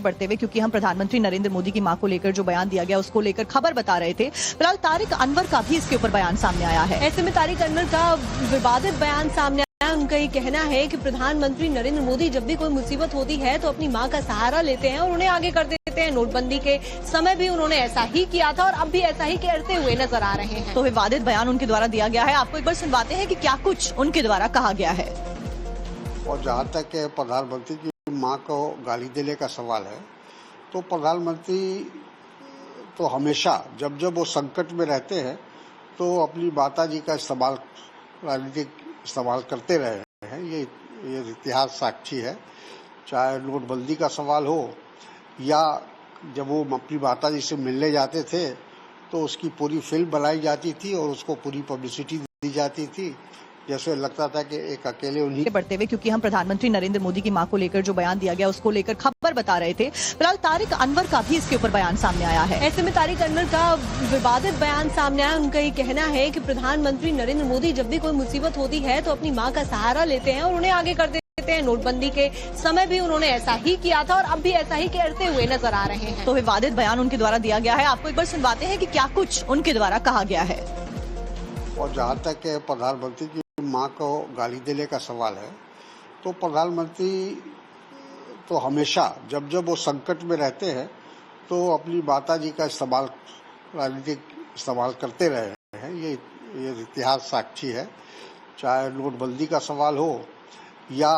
बढ़ते हुए, क्योंकि हम प्रधानमंत्री नरेंद्र मोदी की मां को लेकर जो बयान दिया गया उसको लेकर खबर बता रहे थे। फिलहाल तारिक अनवर का भी इसके ऊपर बयान सामने आया है। ऐसे में तारिक अनवर का विवादित बयान सामने आया। उनका ये कहना है कि प्रधानमंत्री नरेंद्र मोदी जब भी कोई मुसीबत होती है तो अपनी मां का सहारा लेते हैं और उन्हें आगे कर देते हैं। नोटबंदी के समय भी उन्होंने ऐसा ही किया था और अब भी ऐसा ही करते हुए नजर आ रहे हैं। तो विवादित बयान उनके द्वारा दिया गया है। आपको एक बार सुनवाते हैं कि क्या कुछ उनके द्वारा कहा गया है। और जहाँ तक प्रधानमंत्री की मां को गाली देने का सवाल है, तो प्रधानमंत्री तो हमेशा जब जब वो संकट में रहते हैं तो अपनी माता जी का इस्तेमाल, राजनीतिक इस्तेमाल करते रहे हैं। ये इतिहास साक्षी है। चाहे नोटबंदी का सवाल हो या जब वो अपनी माता जी से मिलने जाते थे तो उसकी पूरी फिल्म बनाई जाती थी और उसको पूरी पब्लिसिटी दी जाती थी, जैसे लगता था कि एक अकेले उन्हीं बढ़ते हुए, क्योंकि हम प्रधानमंत्री नरेंद्र मोदी की मां को लेकर जो बयान दिया गया उसको लेकर खबर बता रहे थे। फिलहाल तारिक अनवर का भी इसके ऊपर बयान सामने आया है। ऐसे में तारिक अनवर का विवादित बयान सामने आया। उनका ये कहना है कि प्रधानमंत्री नरेंद्र मोदी जब भी कोई मुसीबत होती है तो अपनी मां का सहारा लेते हैं और उन्हें आगे कर देते हैं। नोटबंदी के समय भी उन्होंने ऐसा ही किया था और अब भी ऐसा ही करते हुए नजर आ रहे हैं। तो विवादित बयान उनके द्वारा दिया गया है। आपको एक बार सुनवाते हैं कि क्या कुछ उनके द्वारा कहा गया है। और जहाँ तक प्रधानमंत्री की मां को गाली देने का सवाल है, तो प्रधानमंत्री तो हमेशा जब जब वो संकट में रहते हैं तो अपनी माता जी का इस्तेमाल, राजनीतिक इस्तेमाल करते रहे हैं। ये इतिहास साक्षी है। चाहे नोटबंदी का सवाल हो या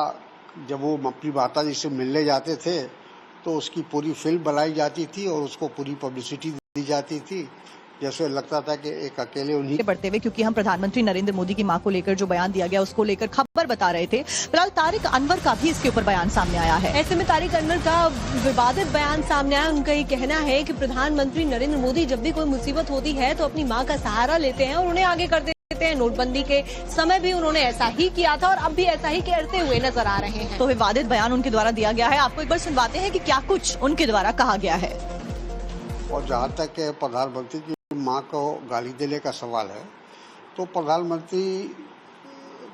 जब वो अपनी माता जी से मिलने जाते थे तो उसकी पूरी फिल्म बनाई जाती थी और उसको पूरी पब्लिसिटी दी जाती थी, जैसे लगता था कि एक अकेले उन्हीं बढ़ते हुए, क्योंकि हम प्रधानमंत्री नरेंद्र मोदी की मां को लेकर जो बयान दिया गया उसको लेकर खबर बता रहे थे। फिलहाल तारिक अनवर का भी इसके ऊपर बयान सामने आया है। ऐसे में तारिक अनवर का विवादित बयान सामने आया। उनका ये कहना है कि प्रधानमंत्री नरेंद्र मोदी जब भी कोई मुसीबत होती है तो अपनी मां का सहारा लेते हैं और उन्हें आगे कर देते हैं। नोटबंदी के समय भी उन्होंने ऐसा ही किया था और अब भी ऐसा ही करते हुए नजर आ रहे हैं। तो विवादित बयान उनके द्वारा दिया गया है। आपको एक बार सुनवाते हैं कि क्या कुछ उनके द्वारा कहा गया है। और जहाँ तक प्रधानमंत्री की मां को गाली देने का सवाल है, तो प्रधानमंत्री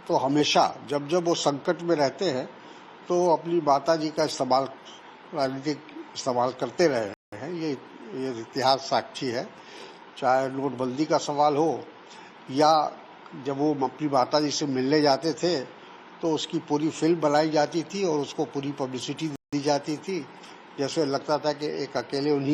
तो हमेशा जब जब वो संकट में रहते हैं तो अपनी माता जी का इस्तेमाल, राजनीतिक इस्तेमाल करते रहे हैं। ये इतिहास साक्षी है। चाहे नोटबंदी का सवाल हो या जब वो अपनी माता जी से मिलने जाते थे तो उसकी पूरी फिल्म बनाई जाती थी और उसको पूरी पब्लिसिटी दी जाती थी, जैसे लगता था कि एक अकेले उन्हीं